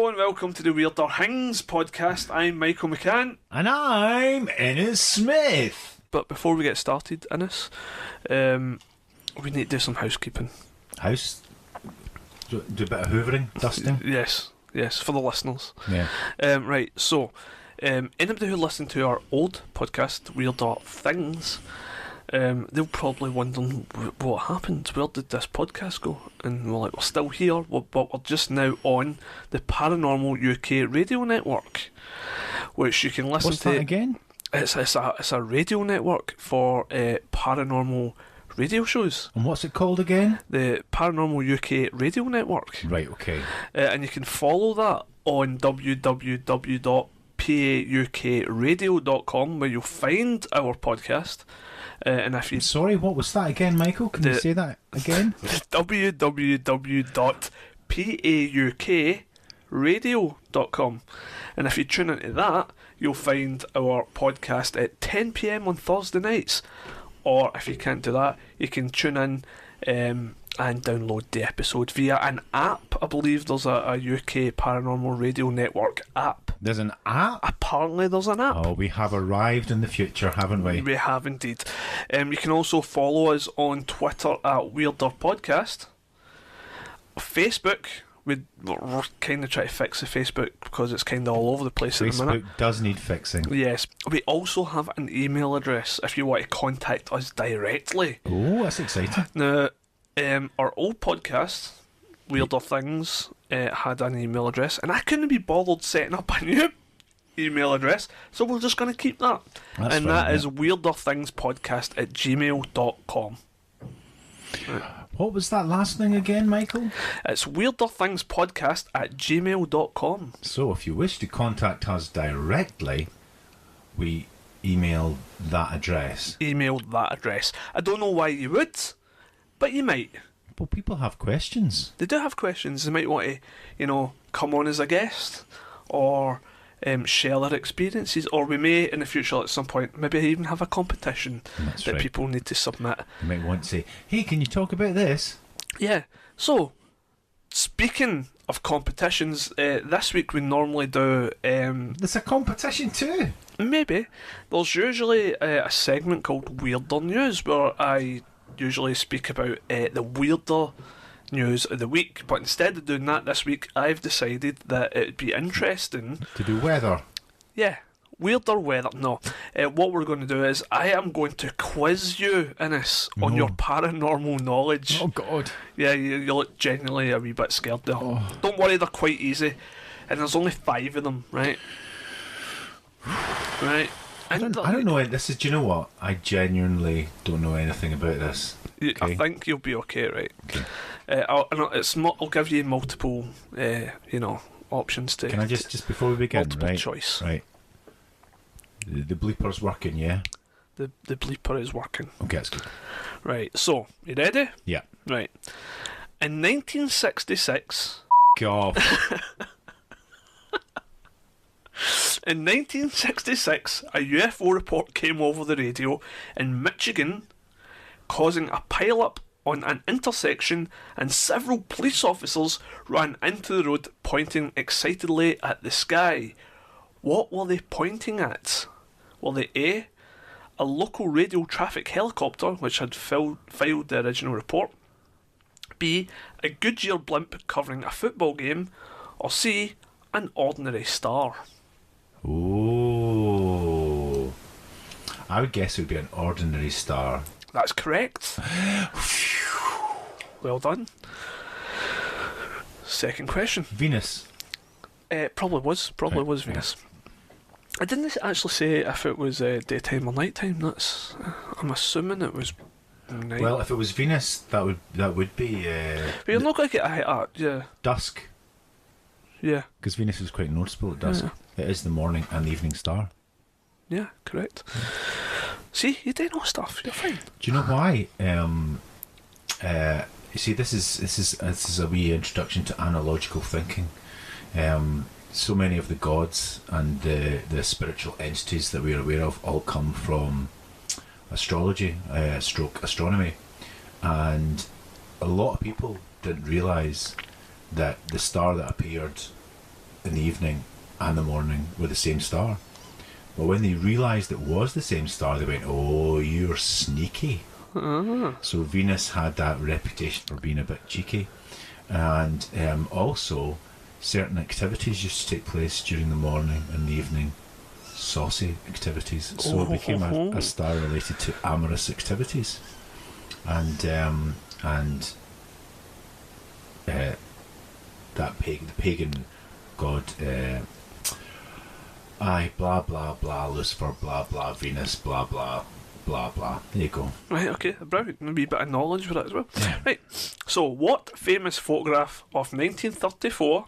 Hello and welcome to the Weirder Hings podcast. I'm Michael McCann. And I'm Innes Smith. But before we get started, Innes, we need to do some housekeeping. Do a bit of hoovering, dusting? Yes, for the listeners. Yeah. Right, so, anybody who listened to our old podcast, Weirder Things, they'll probably wondering what happened. Where did this podcast go? And we're like, we're still here, but we're just now on the Paranormal UK radio network, which you can listen What's to. that again? It's a radio network for paranormal radio shows. And what's it called again? The Paranormal UK radio network. Right, okay. And you can follow that on www.paukradio.com, where you'll find our podcast. And if you Sorry, what was that again, Michael? Can you say that again? www.paukradio.com. And if you tune into that, you'll find our podcast at 10 PM on Thursday nights. Or if you can't do that, you can tune in and download the episode via an app. I believe there's a UK Paranormal Radio Network app. There's an app? Apparently there's an app. Oh, we have arrived in the future, haven't we? We have indeed. You can also follow us on Twitter at Weirder Podcast. Facebook, we're kind of trying to fix the Facebook because it's kind of all over the place at the minute. Facebook does need fixing. Yes. We also have an email address if you want to contact us directly. Oh, that's exciting. Now, our old podcast, Weirder Things, had an email address, and I couldn't be bothered setting up a new email address, so we're just going to keep that. That's and fine, that yeah. is weirderthingspodcast@gmail.com. Right. What was that last thing again, Michael? It's weirderthingspodcast@gmail.com. So if you wish to contact us directly, we email that address. Email that address. I don't know why you would, but you might. Well, people have questions. They do have questions. They might want to, come on as a guest, or share their experiences, or we may in the future at some point maybe even have a competition that people need to submit. You might want to say, hey, can you talk about this? Yeah. So, speaking of competitions, this week we normally do... There's a competition too. Maybe. There's usually a segment called Weirder News, where I usually speak about the weirder news of the week, but instead of doing that this week, I've decided that it'd be interesting to do weather. Yeah, weirder weather. No, what we're going to do is I am going to quiz you, Innes, on your paranormal knowledge. Oh God! Yeah, you look genuinely a wee bit scared there. Oh. Don't worry, they're quite easy, and there's only 5 of them, right? Right. I don't know. Do you know what? I genuinely don't know anything about this. Okay. I think you'll be okay, right? Okay. I'll give you multiple, options to. Can I just before we begin, multiple choice. Right. The bleeper's working, yeah. The bleeper is working. Okay, that's good. Right. So, you ready? Yeah. Right. In 1966. God. In 1966, a UFO report came over the radio in Michigan, causing a pile-up on an intersection, and several police officers ran into the road pointing excitedly at the sky. What were they pointing at? Were they A, a local radio traffic helicopter which had filed the original report, B, a Goodyear blimp covering a football game, or C, an ordinary star? Oh, I would guess it would be an ordinary star. That's correct. Well done. Second question. Venus. Probably was Venus. I didn't actually say if it was daytime or nighttime. I'm assuming it was night. Well, if it was Venus, that would be. But you're not going to get yeah. Dusk. Yeah. Because Venus is quite noticeable at dusk. Yeah. It is the morning and the evening star. Yeah, correct. See, you do know stuff. You're fine. Do you know why? You see, this is a wee introduction to analogical thinking. So many of the gods and the spiritual entities that we are aware of all come from astrology, stroke astronomy, and a lot of people didn't realise that the star that appeared in the evening and the morning were the same star. But when they realised it was the same star, they went, "Oh, you're sneaky." So Venus had that reputation for being a bit cheeky. And also, certain activities used to take place during the morning and the evening. Saucy activities. So it became a star related to amorous activities. And that the pagan god, blah blah blah, Lucifer, blah blah, Venus, blah blah blah blah. There you go. Right, okay, brilliant. A wee bit of knowledge for that as well. Yeah. Right, so what famous photograph of 1934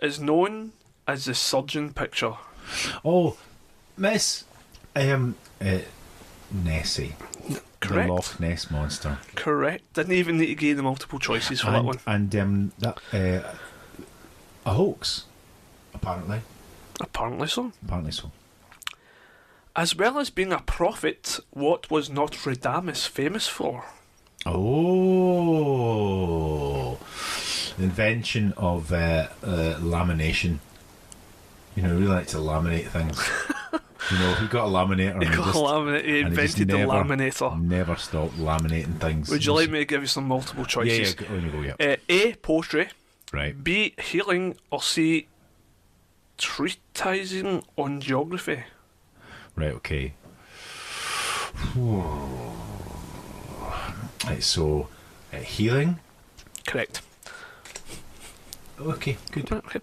is known as the Surgeon Picture? Oh, Miss Nessie. Correct. The Loch Ness Monster. Correct. Didn't even need to give the multiple choices for that one. And that a hoax, apparently. Apparently so. Apparently so. As well as being a prophet, what was Nostradamus famous for? Oh, the invention of lamination. You know, really like to laminate things. You know, if you've got a laminator, He invented the laminator. Never stopped laminating things. Would you like me to give you some multiple choices? Yeah, on you go, yeah. A. Poetry. Right. B. Healing. Or C. Treatizing on geography. Right, okay. Right, so, healing? Correct. Okay, good. Okay.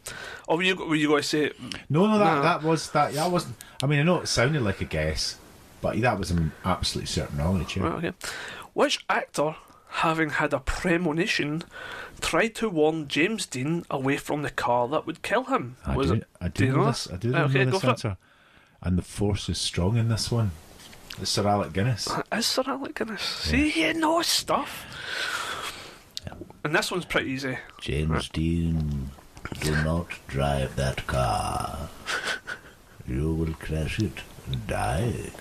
Or were you going to say? No, that wasn't. I mean, I know it sounded like a guess, but that was an absolute certain knowledge. Yeah. Right, okay. Which actor, having had a premonition, tried to warn James Dean away from the car that would kill him? I do know this answer. And the force is strong in this one. It's Sir Alec Guinness. Is Sir Alec Guinness? See, you know stuff. And this one's pretty easy. James Dean, do not drive that car. You will crash it and die.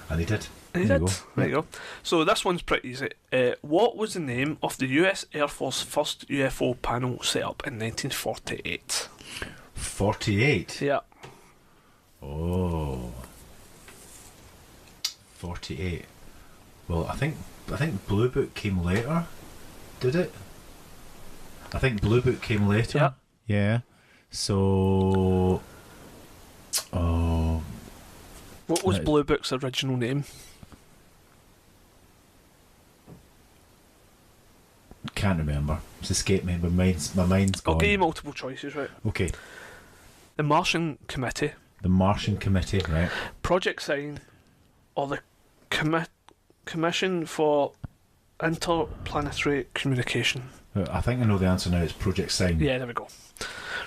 And he did. There you go. So this one's pretty easy. What was the name of the US Air Force first UFO panel set up in 1948? 48? Yeah. Oh. 48. Well, I think Blue Book came later. Did it? I think Blue Book came later. Yeah. Yeah. So. Oh. What was Blue Book's original name? Can't remember. It's escaped me. My mind's gone. I'll give you multiple choices, right? Okay. The Martian Committee. The Martian Committee, right? Project Sign, or the Commission for Interplanetary Communication. I think I know the answer now. It's Project Sign. Yeah, there we go.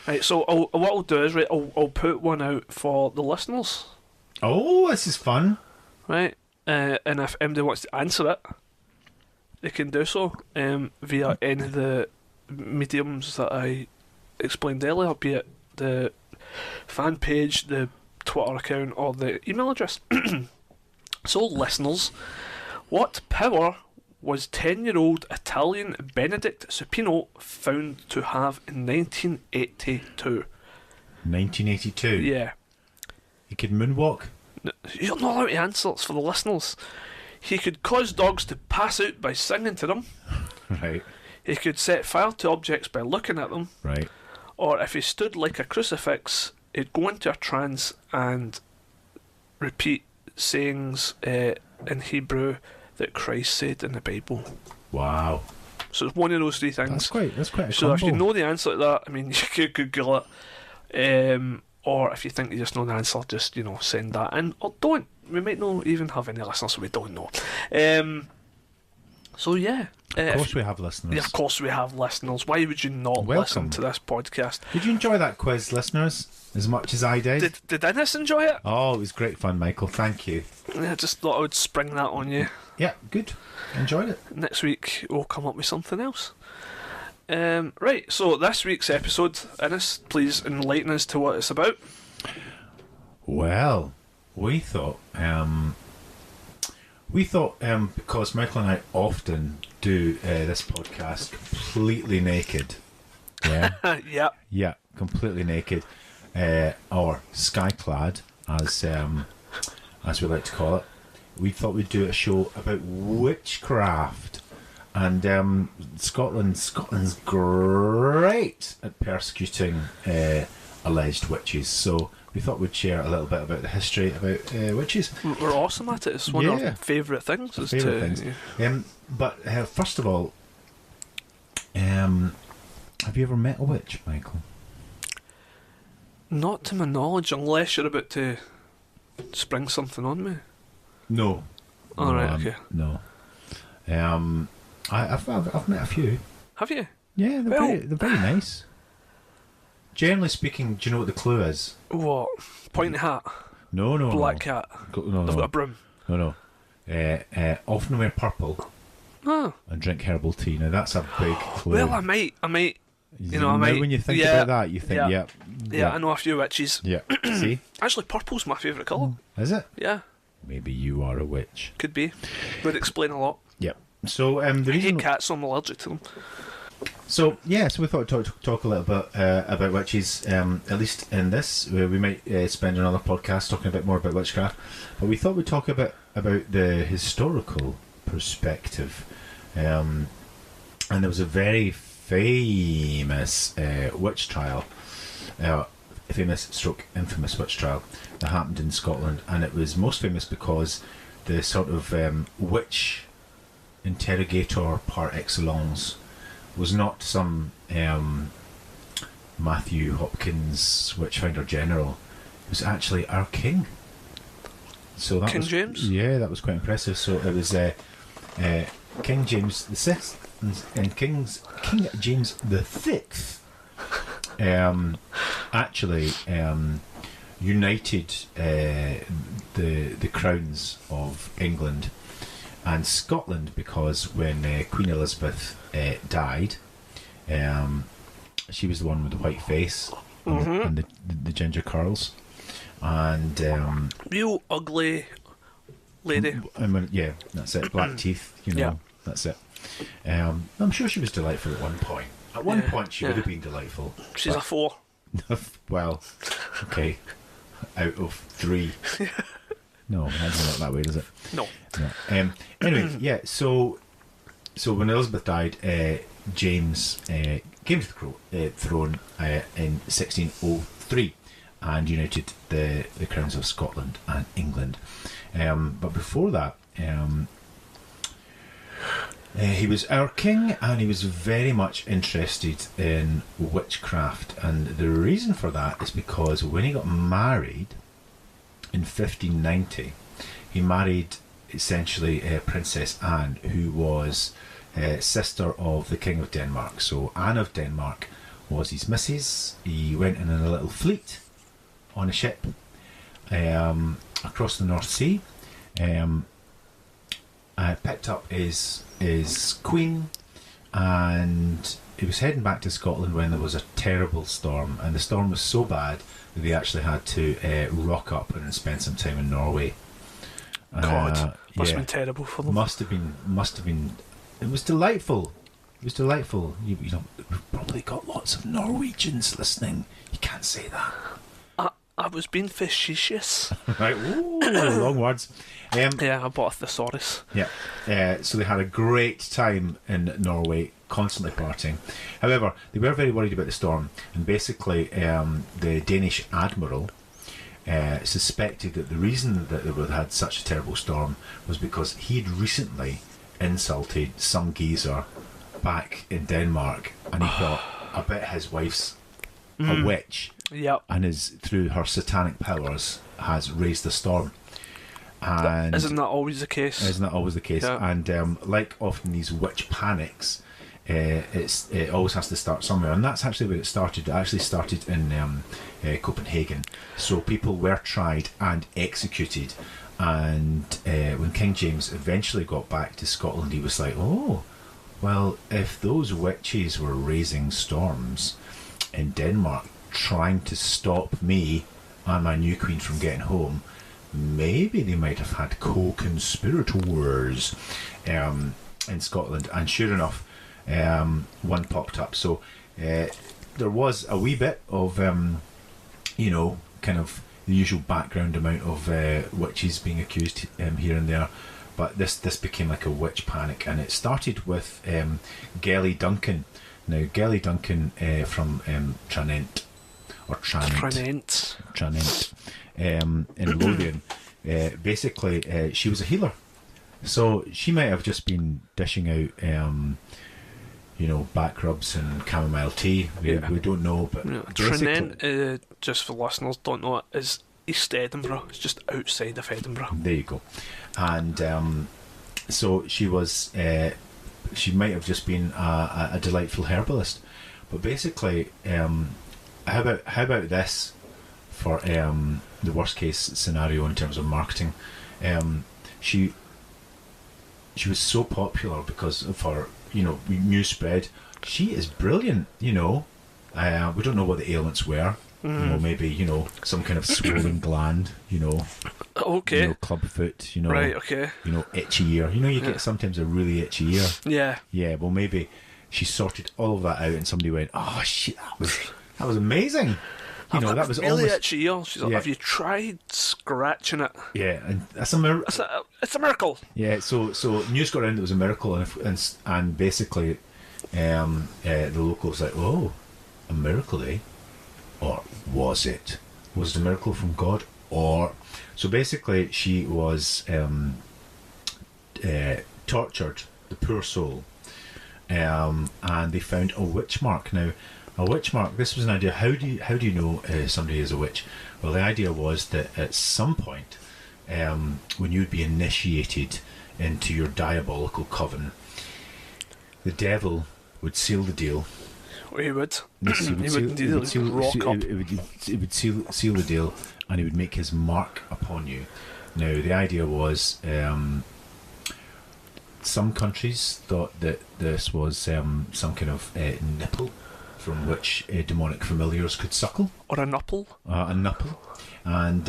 Right, so what I'll do is, right, I'll put one out for the listeners. Oh, this is fun. Right, and if anybody wants to answer it, they can do so via any of the mediums that I explained earlier, be it the fan page, the Twitter account, or the email address. So, listeners, what power was 10-year-old Italian Benedict Supino found to have in 1982? 1982? Yeah. He could moonwalk? You're not allowed to answer, it's for the listeners. He could cause dogs to pass out by singing to them. Right. He could set fire to objects by looking at them. Right. Or if he stood like a crucifix, he'd go into a trance and repeat sayings in Hebrew that Christ said in the Bible. Wow. So it's one of those three things. That's quite a So combo. if you know the answer to that, I mean, you could Google it. Or if you think you just know the answer, just, send that in. Or don't. We might not even have any listeners, so we don't know. So yeah. Of course we have listeners. Yeah, of course we have listeners. Why would you not listen to this podcast? Did you enjoy that quiz, listeners, as much as I did? Did Dennis enjoy it? Oh, it was great fun, Michael. Thank you. I just thought I would spring that on you. Yeah, good. Enjoyed it. Next week we'll come up with something else. Right, so this week's episode, Innes, please enlighten us to what it's about. Well, we thought because Michael and I often do this podcast completely naked, Yeah. Yep. Yeah, completely naked, or skyclad, as we like to call it. We thought we'd do a show about witchcraft, and Scotland's great at persecuting alleged witches. So we thought we'd share a little bit about the history about witches. We're awesome at it. It's one of our favourite things. But first of all, have you ever met a witch, Michael? Not to my knowledge, unless you're about to spring something on me. No. All right. Okay. No. I've met a few. Have you? Yeah, they're very nice. Generally speaking, do you know what the clue is? What? Pointy hat. No. Black cat. No. They've got a broom. No. Often wear purple. Oh. And drink herbal tea. Now that's a big clue. Well, I might. Now when you think about that, you think, yeah, I know a few witches. Yeah. See? Actually, purple's my favourite colour. Is it? Yeah. Maybe you are a witch. Could be. Would explain a lot. Yep. So the I reason hate cats, so I'm allergic to them. So we thought we'd talk a little bit about witches. At least in this, we might spend another podcast talking a bit more about witchcraft. But we thought we'd talk a bit about the historical perspective. And there was a very famous witch trial, infamous witch trial that happened in Scotland, and it was most famous because the sort of witch interrogator par excellence was not some Matthew Hopkins Witchfinder General. It was actually our king. So that King James? Yeah, that was quite impressive. So it was King James the Sixth and King James the Sixth actually united the crowns of England and Scotland, because when Queen Elizabeth died, she was the one with the white face and the ginger curls, and real ugly lady. Yeah, that's it. Black teeth, that's it. I'm sure she was delightful at one point. At one point, she would have been delightful. She's a 4. Well, okay, out of 3. No, it doesn't work that way, does it? No. Anyway, yeah. So when Elizabeth died, James came to the throne in 1603 and united the crowns of Scotland and England. But before that, he was our king, and he was very much interested in witchcraft. And the reason for that is because when he got married in 1590, he married essentially Princess Anne, who was sister of the King of Denmark. So Anne of Denmark was his missus. He went in a little fleet on a ship across the North Sea, picked up his queen, and he was heading back to Scotland when there was a terrible storm, and the storm was so bad that they actually had to rock up and spend some time in Norway. God, must have been terrible for them. Must have been. It was delightful. You know, we've probably got lots of Norwegians listening. You can't say that. I was being facetious. Right, ooh, long words. Yeah, I bought a thesaurus. Yeah, so they had a great time in Norway, constantly partying. However, they were very worried about the storm, and basically the Danish admiral suspected that the reason that they had such a terrible storm was because he'd recently insulted some geezer back in Denmark, and he thought, I bet his wife's a witch. Yep. And through her satanic powers has raised the storm. And isn't that always the case? Isn't that always the case? Yeah. And like often these witch panics, it always has to start somewhere, and that's actually where it started. It actually started in Copenhagen. So people were tried and executed. And when King James eventually got back to Scotland, he was like, oh, well, if those witches were raising storms in Denmark, trying to stop me and my new queen from getting home, maybe they might have had co-conspirators in Scotland. And sure enough, one popped up. So there was a wee bit of, kind of the usual background amount of witches being accused here and there, but this became like a witch panic, and it started with Gellie Duncan. Now, Gellie Duncan from Tranent, or Tranent, in Lothian. Basically, she was a healer, so she might have just been dishing out back rubs and chamomile tea. We don't know, but Tranent, just for listeners don't know it, is East Edinburgh. It's just outside of Edinburgh. There you go. And so she was. She might have just been a delightful herbalist, but basically, how about this for the worst case scenario in terms of marketing? She was so popular because of her news spread. She is brilliant. We don't know what the ailments were. Maybe some kind of swollen gland. Okay. Clubfoot. Right. Okay. Itchy ear. You get sometimes a really itchy ear. Yeah. Yeah. Well, maybe she sorted all of that out, and somebody went, "Oh shit, that was amazing." That was really almost itchy ear. She's like, "Have you tried scratching it?" Yeah, and that's a it's a miracle. Yeah. So news got around it was a miracle, and basically, the locals like, "Oh, a miracle, eh?" Or was it? Was it a miracle from God? Or so basically, she was tortured, the poor soul, and they found a witch mark. Now, a witch mark. This was an idea. How do you know somebody is a witch? Well, the idea was that at some point, when you'd be initiated into your diabolical coven, the devil would seal the deal. He would. It would seal the deal, and he would make his mark upon you. Now, the idea was some countries thought that this was some kind of nipple from which demonic familiars could suckle. Or a nupple. A nupple. And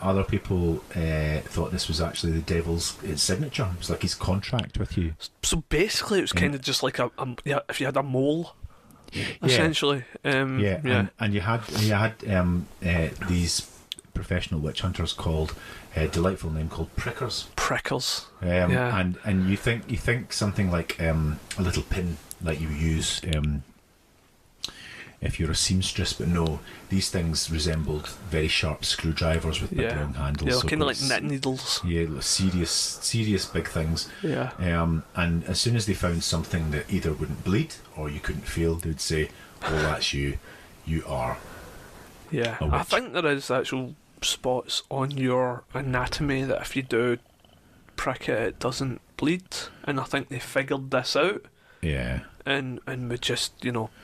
other people thought this was actually the devil's signature. It was like his contract with you. So basically, it was kind of just like if you had a mole. Essentially, and you had these professional witch hunters called a delightful name called prickers. And you think something like a little pin like you use if you're a seamstress, but no, these things resembled very sharp screwdrivers with big long handles. Yeah, so kind of like knit needles. Yeah, serious big things. Yeah. And as soon as they found something that either wouldn't bleed or you couldn't feel, they would say, "Oh, that's you. You are." Yeah, I think there is actual spots on your anatomy that if you do prick it, it doesn't bleed, and I think they figured this out. Yeah. And would just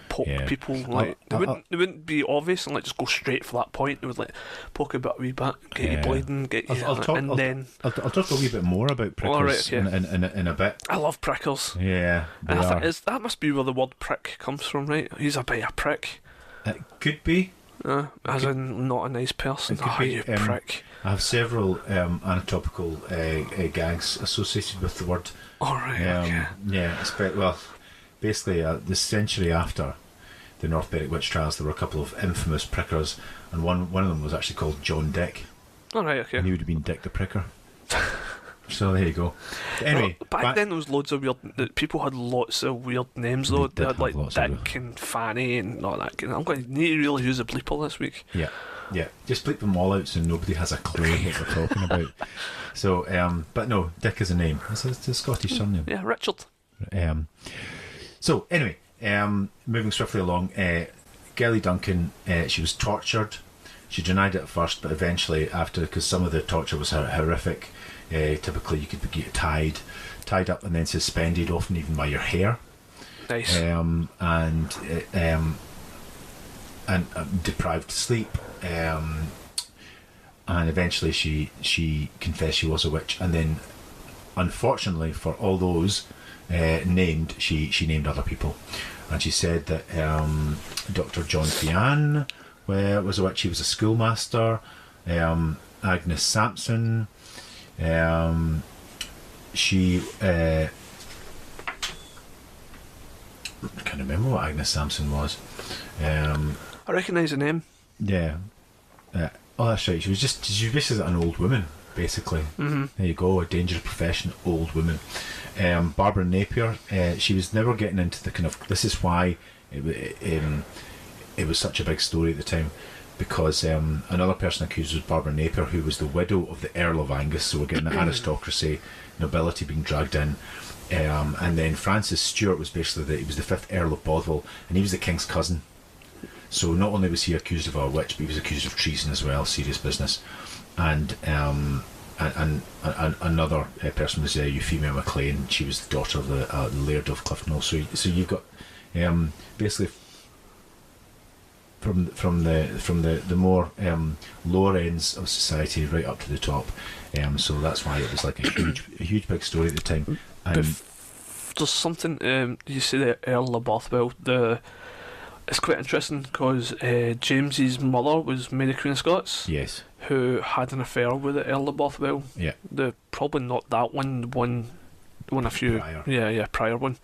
poke people like they wouldn't be obvious and like just go straight for that point. They would like poke a wee bit, get you bleeding, I'll talk a wee bit more about prickers in a bit. I love prickers. Yeah, that must be where the word prick comes from, right? He's a bit of a prick. It could be. As in not a nice person. You prick. I have several anatopical gags associated with the word. Alright, okay. Yeah, basically, the century after the North Berwick witch trials, there were a couple of infamous prickers, and one of them was actually called John Dick. Alright, okay. And he would have been Dick the Pricker. So there you go. Anyway, back then there was loads of weird. People had lots of weird names though. They had like Dick and Fanny and all that. I'm going to need to really use a bleeper this week. Yeah. Just bleep them all out so nobody has a clue what we're talking about. So, but no, Dick is a name. It's a Scottish surname. Yeah, Richard. So anyway, moving swiftly along, Gellie Duncan, she was tortured. She denied it at first, but eventually, because some of the torture was horrific, typically you could get tied up and then suspended, often even by your hair. Nice. And deprived sleep. And eventually she confessed she was a witch, and then unfortunately for all those named, she named other people, and she said that Dr. John Fian was a witch. He was a schoolmaster. Agnes Sampson, I can't remember what Agnes Sampson was. I recognise the name. Yeah. Oh, that's right. She was basically an old woman, basically. Mm-hmm. There you go, a dangerous profession, old woman. Barbara Napier, she was never getting into the kind of... This is why it was such a big story at the time, because another person accused was Barbara Napier, who was the widow of the Earl of Angus, so we're getting the aristocracy, nobility being dragged in. And then Francis Stewart was basically he was the 5th Earl of Bothwell, and he was the king's cousin. So not only was he accused of a witch, but he was accused of treason as well, serious business. And another person was Euphemia MacLean. She was the daughter of the Laird of Cliftonall. So you've got basically from the more lower ends of society right up to the top. So that's why it was like a huge big story at the time. And there's something you say the Earl of Bothwell. It's quite interesting because James's mother was Mary Queen of Scots. Yes. Who had an affair with the Earl of Bothwell. Yeah. Probably not that one a few prior. prior one.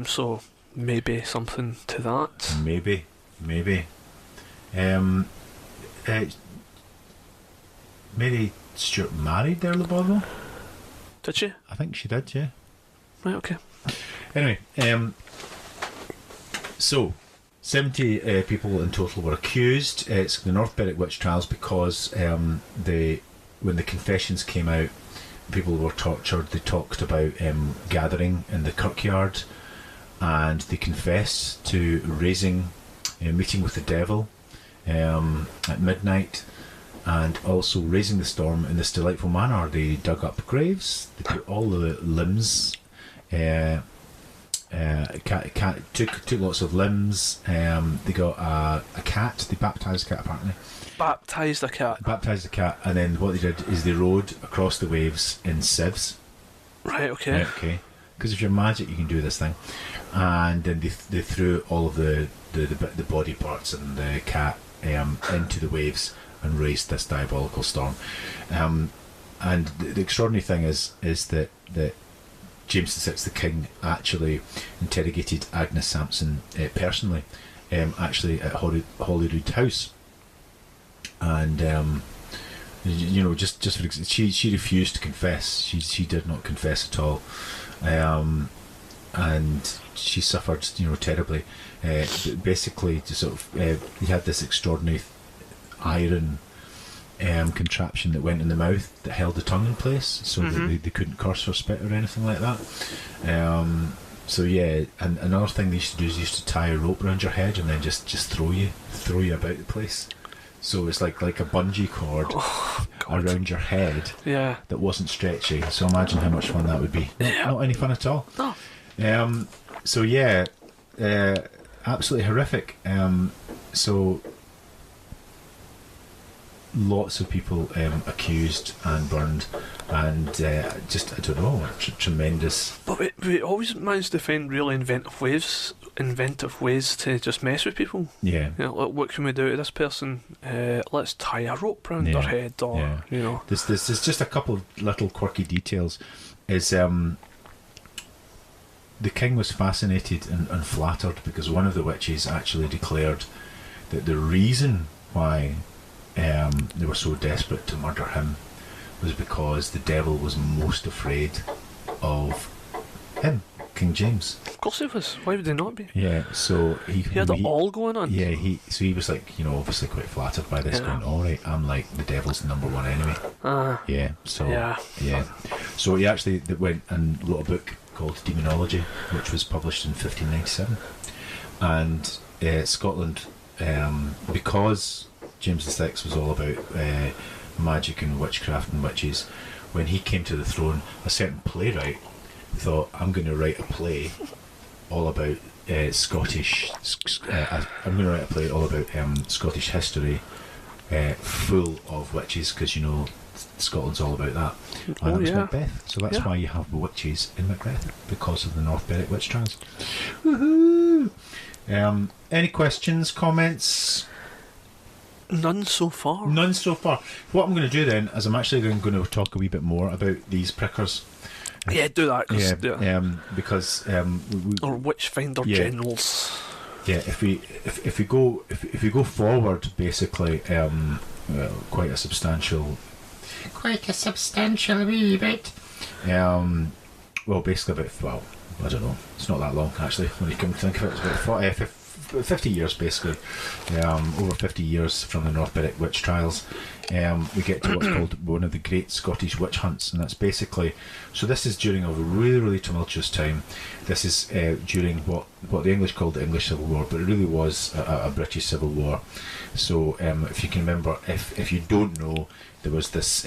So maybe something to that. Maybe. Mary Stuart married the Earl of Bothwell? Did she? I think she did, yeah. Right, okay. Anyway, so 70 people in total were accused. It's the North Berwick witch trials because when the confessions came out, people were tortured. They talked about gathering in the kirkyard, and they confessed to meeting with the devil at midnight, and also raising the storm in this delightful manner. They dug up graves, they put all the limbs, took lots of limbs, they got a cat, they baptised a cat apparently. Baptised a cat, and then what they did is they rowed across the waves in sieves. Right, okay. Because if you're magic you can do this thing. And then they threw all of the body parts and the cat into the waves and raised this diabolical storm. And the extraordinary thing is that James VI, the King, actually interrogated Agnes Sampson personally, actually at Holyrood House, and just for she refused to confess. She did not confess at all, and she suffered terribly. Basically, to sort of he had this extraordinary iron contraption that went in the mouth that held the tongue in place, so that they couldn't curse or spit or anything like that. So yeah, and another thing they used to do is they used to tie a rope around your head and then just throw you about the place. So it's like a bungee cord around your head that wasn't stretchy. So imagine how much fun that would be. Not any fun at all. No. So yeah, absolutely horrific. So lots of people accused and burned, and just I don't know, tremendous. But we always managed to find really inventive ways to just mess with people. Yeah. Like, what can we do to this person? Let's tie a rope around their head, or There's just a couple of little quirky details. Is the king was fascinated and flattered because one of the witches actually declared that the reason why they were so desperate to murder him was because the devil was most afraid of him, King James. Of course he was. Why would they not be? Yeah, so he had it all going on. Yeah, he was like, obviously quite flattered by this, going, all right, I'm like the devil's number one enemy. So he actually went and wrote a book called Demonology, which was published in 1597, and Scotland, because James VI was all about magic and witchcraft and witches. When he came to the throne, a certain playwright thought, I'm going to write a play all about Scottish. I'm going to write a play all about Scottish history, full of witches, because Scotland's all about that. And that was Macbeth. So that's why you have witches in Macbeth, because of the North Berwick witch trials. Woohoo! Any questions, comments? None so far. What I'm going to do then is I'm actually going to talk a wee bit more about these prickers, Yeah, do that. Because or Witchfinder Generals. Yeah, if we go forward, basically, quite a substantial wee bit. Well, basically I don't know. It's not that long actually. When you come to think of it, it's about 50 years basically. Over 50 years from the North Berwick witch trials. We get to what's called one of the great Scottish witch hunts, and that's basically, so this is during a really, really tumultuous time. This is during what the English called the English Civil War, but it really was a British Civil War. So if you can remember, if you don't know, there was this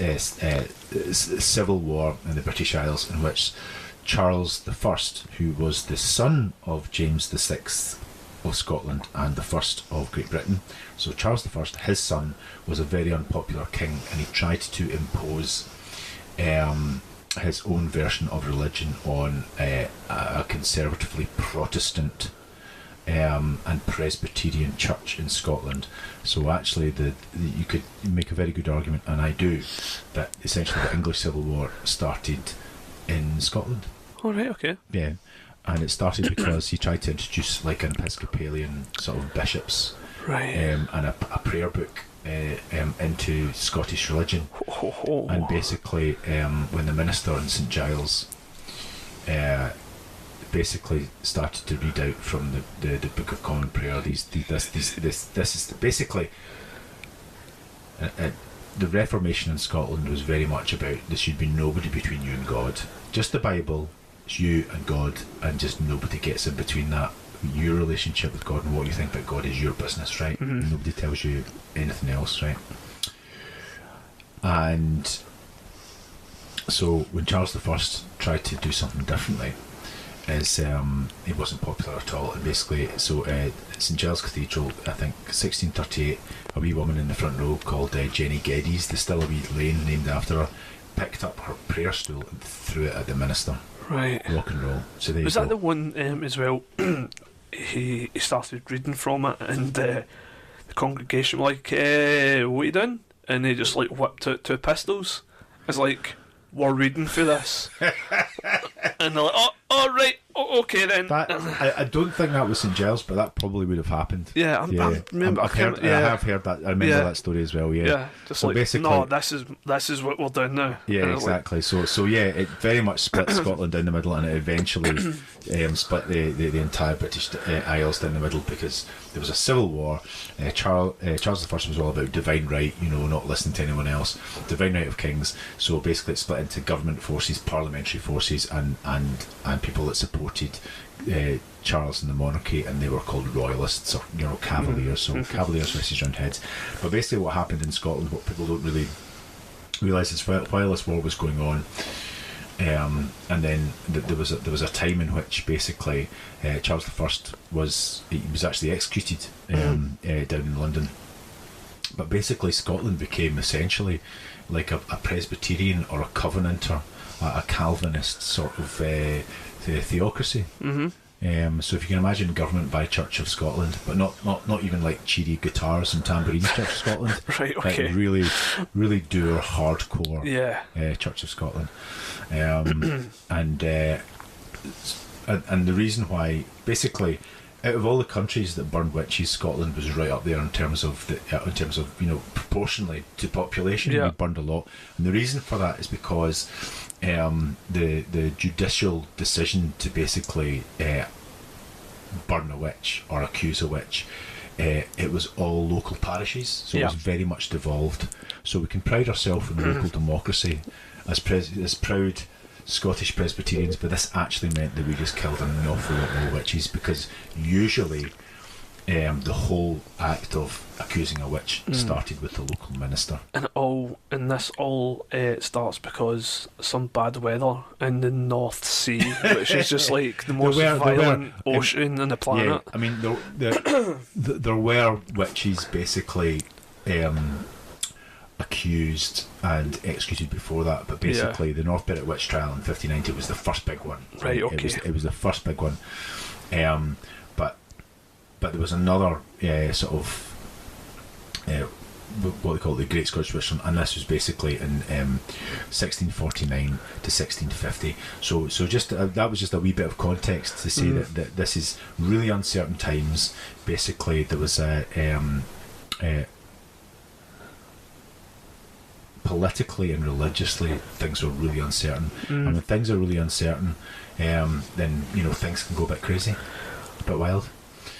civil war in the British Isles in which Charles I, who was the son of James VI of Scotland and the first of Great Britain. So Charles I, his son, was a very unpopular king, and he tried to impose his own version of religion on a conservatively Protestant and Presbyterian church in Scotland. So actually you could make a very good argument, and I do, that essentially the English Civil War started in Scotland. Oh, right, okay. Yeah. And it started because he tried to introduce like an Episcopalian sort of bishops, right, and a prayer book into Scottish religion. And basically, when the minister in St Giles basically started to read out from the Book of Common Prayer, this is basically the Reformation in Scotland was very much about there should be nobody between you and God, just the Bible. It's you and God, and just nobody gets in between that. Your relationship with God and what you think about God is your business, right? Mm-hmm. Nobody tells you anything else, right? And so when Charles I tried to do something differently, he wasn't popular at all. And basically, so St Giles Cathedral, I think 1638, a wee woman in the front row called Jenny Geddes, there's still a wee lane named after her, picked up her prayer stool and threw it at the minister. Right. Rock and roll. So there was you that go. the one as well? he started reading from it, and the congregation were like, "What are you doing?" And he just like whipped out 2 pistols. It's like, we're reading for this, and they're like, "Oh, right, okay then." I don't think that was St Giles, but that probably would have happened. Yeah, I remember. I have heard that. I remember that story as well. Yeah, yeah. Just so like, basically, no, this is what we're doing now. Yeah, exactly. Like, so yeah, it very much split Scotland down the middle, and it eventually split the entire British Isles down the middle because there was a civil war. Charles I was all about divine right, not listening to anyone else, divine right of kings. So basically, it split into government forces, parliamentary forces, and people that supported Charles and the monarchy, and they were called royalists or cavaliers. So cavaliers versus roundheads. But basically, what happened in Scotland, what people don't really realise is while this war was going on, and then there was a time in which basically Charles I was actually executed down in London. But basically, Scotland became essentially like a Presbyterian or a Covenanter, a Calvinist sort of theocracy. So if you can imagine government by Church of Scotland, but not even like cheery guitars and tambourines Church of Scotland, right? Okay. Like really dour, hardcore Church of Scotland, and the reason why, basically, out of all the countries that burned witches, Scotland was right up there in terms of proportionally to population. Yeah. We burned a lot, and the reason for that is because the judicial decision to basically burn a witch or accuse a witch, it was all local parishes, so it was very much devolved. So we can pride ourselves in local democracy as proud Scottish Presbyterians, but this actually meant that we just killed an awful lot more witches, because usually the whole act of accusing a witch started with the local minister. And this all starts because some bad weather in the North Sea, which is just like the most violent ocean on the planet. Yeah, I mean, there were witches basically accused and executed before that, but basically the North Berwick witch trial in 1590 was the first big one. Right, okay. It was the first big one. But there was another sort of what they call the Great Scottish Witch Hunt, and this was basically in 1649 to 1650. So just that was just a wee bit of context to say that this is really uncertain times. Basically, there was a politically and religiously, things were really uncertain, and when things are really uncertain, then things can go a bit crazy, a bit wild.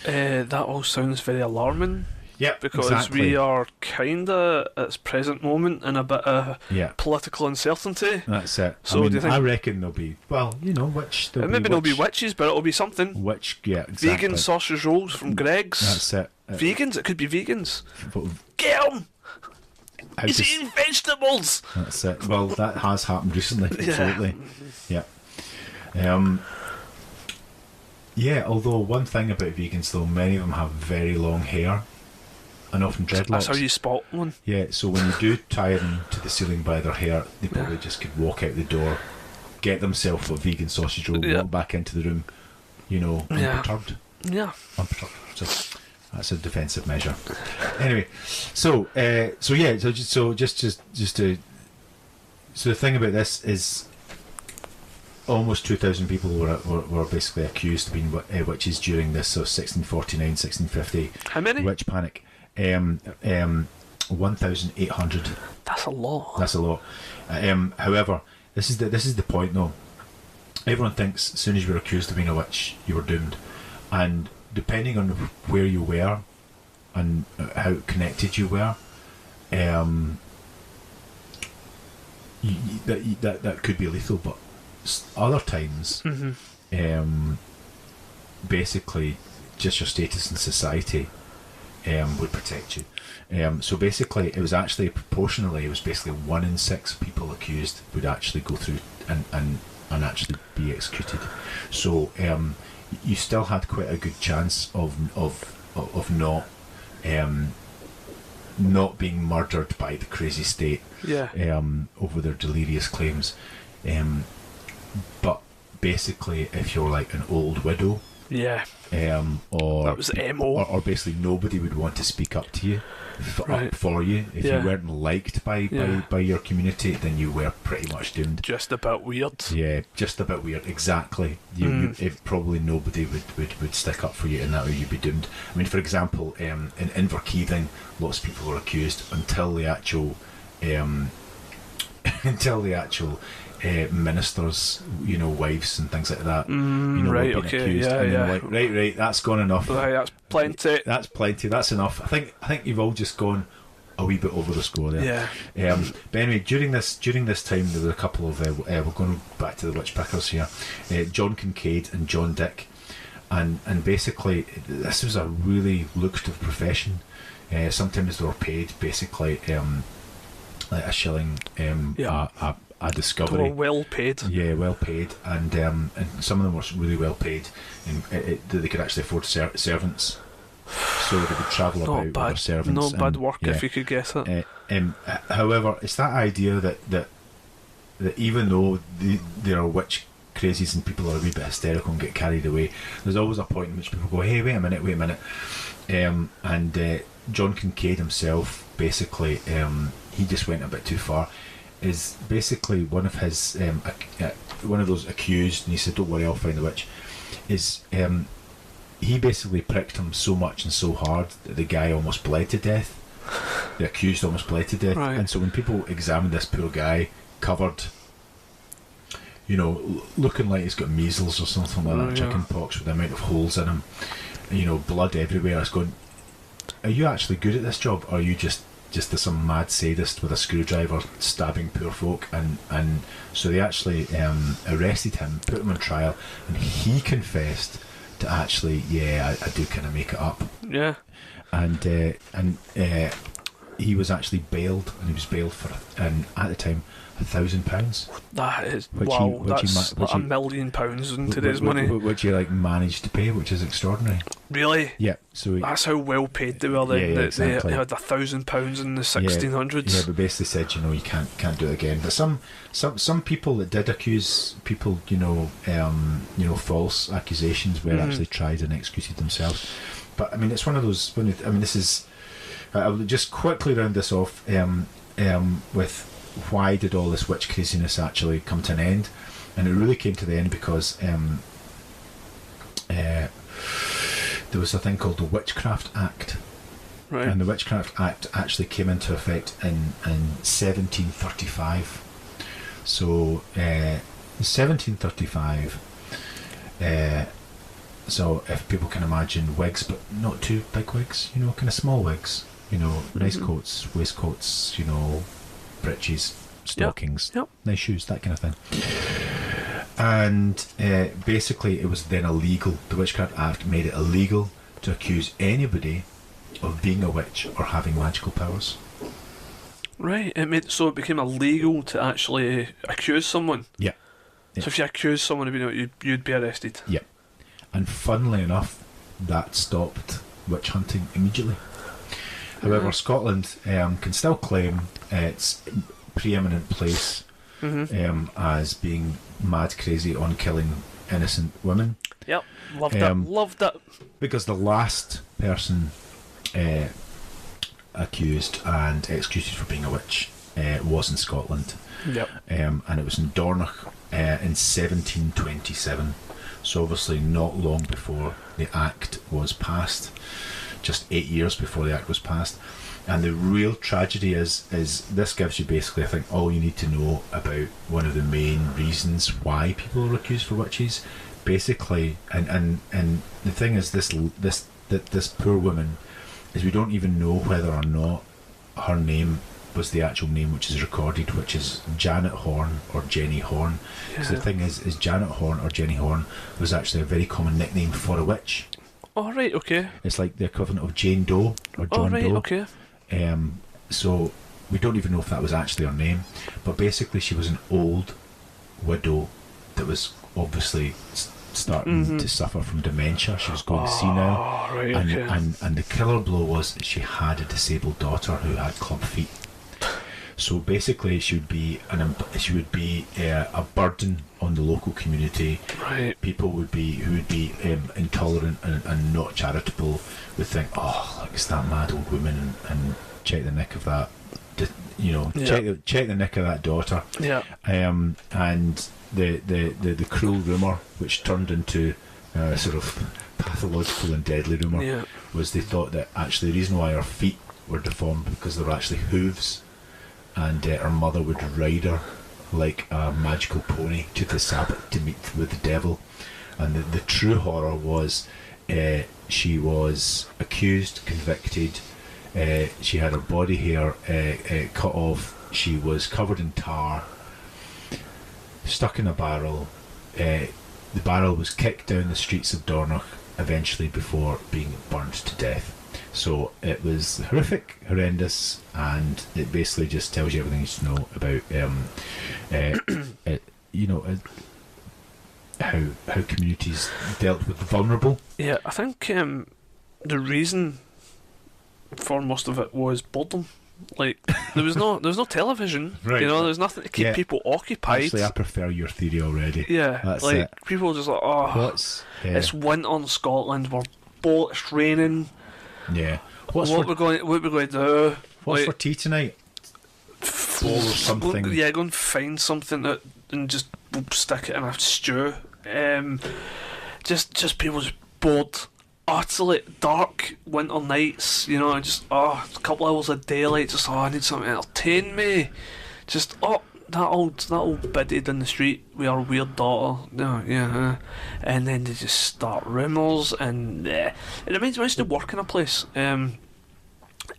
That all sounds very alarming. Yeah, because exactly. we are kinda at this present moment in a bit of political uncertainty. That's it. So do you think? I reckon there'll be witch. Maybe there'll be witches, but it'll be something. Witch, yeah, exactly. Vegan sausage rolls from Greg's. That's it. Vegans? It could be vegans. But Get him! He's eating vegetables! That's it. Well, that has happened recently. Absolutely. Yeah. Although one thing about vegans, though, many of them have very long hair and often dreadlocks. That's how you spot one. Yeah, so when you do tie them to the ceiling by their hair, they probably just could walk out the door, get themselves a vegan sausage roll, walk back into the room, unperturbed. Yeah. Unperturbed. So that's a defensive measure. Anyway, so the thing about this is almost 2,000 people were basically accused of being witches during this 1649, 1650 How many? witch panic. 1,800. That's a lot. That's a lot. However, this is the point though. Everyone thinks as soon as you were accused of being a witch, you were doomed, and depending on where you were and how connected you were, that could be lethal. But other times, basically, just your status in society would protect you. So basically, it was actually proportionally, it was basically 1 in 6 people accused would actually go through and actually be executed. So you still had quite a good chance of not being murdered by the crazy state over their delirious claims. But basically, if you're like an old widow, or that was MO, or basically nobody would want to speak up to you for you if you weren't liked by your community, then you were pretty much doomed. Just a bit weird. Yeah, just a bit weird. Exactly. If probably nobody would stick up for you, and that way you'd be doomed. I mean, for example, in Inverkeithing, lots of people were accused until the actual ministers, wives and things like that, were being accused, and then like, right, that's gone enough. Right, that's plenty. That's plenty. That's enough. I think you've all just gone a wee bit over the score there. Yeah. But anyway, during this time, there were a couple of we're going back to the witch pickers here, John Kincaid and John Dick, and basically this was a really lucrative profession. Sometimes they were paid basically like a shilling a discovery. They were well paid. Yeah, well paid, and some of them were really well paid, and they could actually afford servants, so they could travel about with their servants. Not bad work if you could get it. However, it's that idea that even though there are witch crazies and people are a wee bit hysterical and get carried away, there's always a point in which people go, hey, wait a minute, and John Kincaid himself, basically, he just went a bit too far. Is basically one of his one of those accused, and he said, don't worry, I'll find the witch, is he basically pricked him so much and so hard that the guy almost bled to death. The accused almost bled to death. Right. And so when people examined this poor guy, covered, looking like he's got measles or something like that, chicken pox, with the amount of holes in him, blood everywhere, I was going, are you actually good at this job, or are you just some mad sadist with a screwdriver stabbing poor folk? And so they actually arrested him, put him on trial, and he confessed to actually, I do kind of make it up. Yeah. And he was actually bailed, and he was bailed for, and at the time, £1,000. That is that's £1 million in today's money. Which he managed to pay, which is extraordinary. Really? Yeah. So that's how well paid they were then. Exactly. They had £1,000 in the 1600s. Yeah, but basically said, you can't do it again. But some people that did accuse people, false accusations were actually tried and executed themselves. But I mean, it's one of those. This is I will just quickly round this off with why did all this witch craziness actually come to an end. And it really came to the end because there was a thing called the Witchcraft Act. Right. And the Witchcraft Act actually came into effect in 1735. So 1735, so if people can imagine wigs, but not too big wigs, kind of small wigs, nice coats, waistcoats, breeches, stockings, Yep. nice shoes, that kind of thing. And basically it was then illegal. The Witchcraft Act made it illegal to accuse anybody of being a witch or having magical powers. Right, it became illegal to actually accuse someone. Yeah. So if you accuse someone of being a witch, you'd be arrested. Yeah. And funnily enough, that stopped witch hunting immediately. However, Scotland can still claim its preeminent place as being mad crazy on killing innocent women. Yep, loved it. Because the last person accused and executed for being a witch was in Scotland. Yep. And it was in Dornoch in 1727. So obviously not long before the Act was passed, just 8 years before the Act was passed. And the real tragedy is this gives you basically, I think, all you need to know about one of the main reasons why people are accused for witches. Basically, and the thing is, this poor woman, is we don't even know whether or not her name was the actual name which is recorded, which is Janet Horn or Jenny Horn. Because the thing is Janet Horn or Jenny Horn was actually a very common nickname for a witch. Oh, right, okay. It's like the equivalent of Jane Doe or John Doe. Okay. So we don't even know if that was actually her name, but basically she was an old widow that was obviously starting to suffer from dementia. She was going senile, right, and, okay. and the killer blow was that she had a disabled daughter who had club feet. So basically, she would be a burden on the local community. Right. People who would be intolerant and not charitable would think, oh, look, it's that mad old woman, and check the neck of that, check the neck of that daughter. Yeah. And the cruel rumour, which turned into sort of pathological and deadly rumour, was they thought that actually the reason why her feet were deformed because they were actually hooves. And her mother would ride her like a magical pony to the Sabbath to meet with the devil. And the true horror was she was accused, convicted, she had her body hair cut off, she was covered in tar, stuck in a barrel. The barrel was kicked down the streets of Dornoch eventually before being burnt to death. So it was horrific, horrendous, and it basically just tells you everything you should know about, how communities dealt with the vulnerable. Yeah, I think the reason for most of it was boredom. Like there was no television, right. There's nothing to keep people occupied. Actually, I prefer your theory already. Yeah, that's like it. People were just like, it's winter in Scotland. It's raining. Yeah. What we're going to do? What's for tea tonight? Bowl or something. Yeah, go and find something and just stick it in a stew. Just people just bored. Utterly dark winter nights. Just a couple hours of daylight. Just I need something to entertain me. Just that old biddy down the street with our weird daughter. And then they just start rumours, and it reminds me, I used to work in a place. And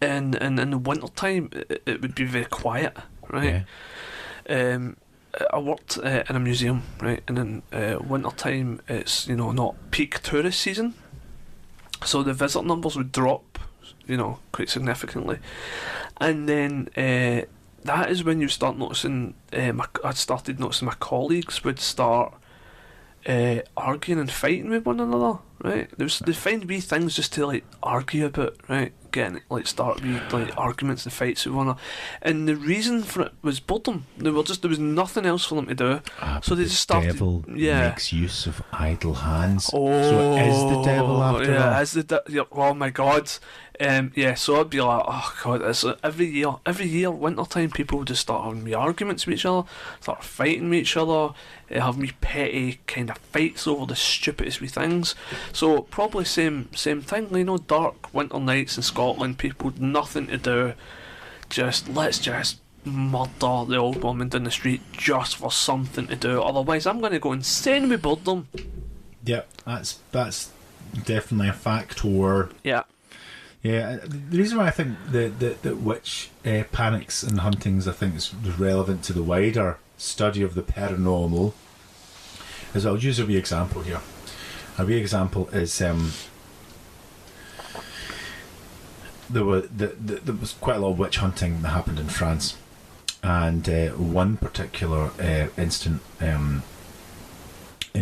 in the winter time, it would be very quiet, right? Yeah. I worked in a museum, right? And in winter time, it's not peak tourist season, so the visit numbers would drop, quite significantly, and then. That is when you start noticing. I started noticing my colleagues would start arguing and fighting with one another. Right? They find wee things just to argue about. Right? getting start arguments and fights with one another. And the reason for it was boredom. There was nothing else for them to do, so they just started. The devil makes use of idle hands. Oh, so it is the devil after all. Is the oh my God. So I'd be like, oh God, it's every year, winter time, people would just start having me arguments with each other, start fighting with each other, have me petty kind of fights over the stupidest wee things. So probably same thing, dark winter nights in Scotland, people with nothing to do, let's just murder the old woman down the street just for something to do, otherwise I'm going to go insane with boredom. Yep, that's definitely a factor. Yeah. Yeah, the reason why I think that witch panics and huntings I think is relevant to the wider study of the paranormal is I'll use a wee example here. A wee example is there was quite a lot of witch hunting that happened in France, and one particular incident in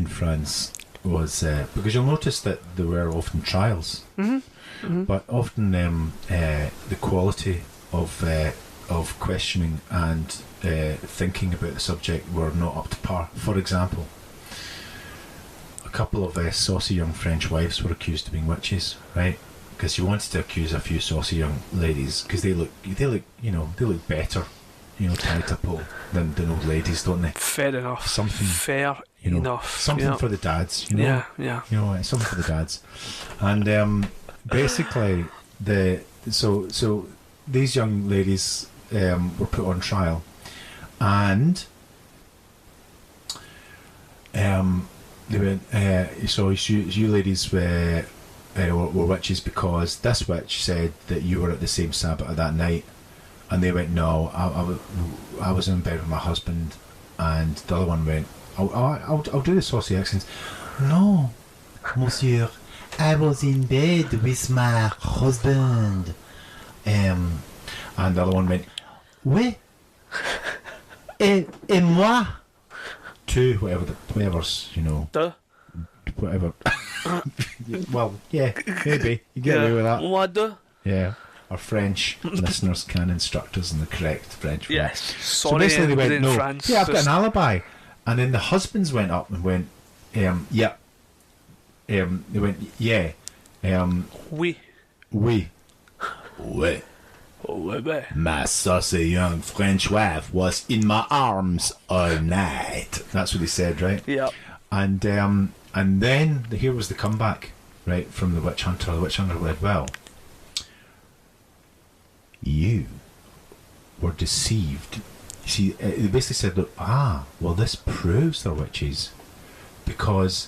France was because you'll notice that there were often trials. Mm-hmm. Mm-hmm. But often the quality of questioning and thinking about the subject were not up to par. For example, a couple of saucy young French wives were accused of being witches, right? Because you wanted to accuse a few saucy young ladies because they look better, tied to a pole than old ladies, don't they? Fair enough. Something enough. Something for the dads, Yeah. Something for the dads, and. Basically, so these young ladies were put on trial, and they went. So you ladies were witches because this witch said that you were at the same Sabbath that night, and they went, no, I was in bed with my husband, and the other one went, I'll do the saucy accents. No, monsieur. I was in bed with my husband. And the other one went, oui. Et moi. Two, whatever's, Duh. Whatever. Well, yeah, maybe. You get away with that. Moi deux. Yeah. Our French listeners can instruct us in the correct French. Yes. So Sorry, basically they went, no, France, yeah, I've got an alibi. And then the husbands went up and went, yeah. They went, yeah. Oui. Oui. Oui. My saucy young French wife was in my arms all night. That's what he said, right? Yeah. And then here was the comeback, right, from the witch hunter. The witch hunter went, well, you were deceived. You see, they basically said, look, well, this proves they're witches, because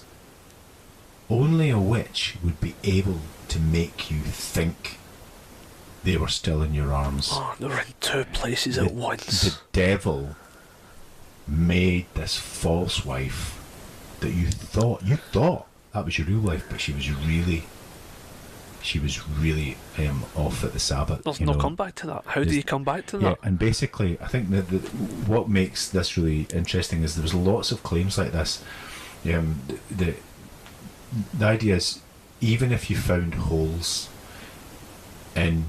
only a witch would be able to make you think they were still in your arms. Oh, they were in two places at once. The devil made this false wife that you thought that was your real wife, but she was really off at the Sabbath. There's no comeback to that. How do you come back to that? Yeah, and basically, I think that what makes this really interesting is there was lots of claims like this. The idea is, even if you found holes in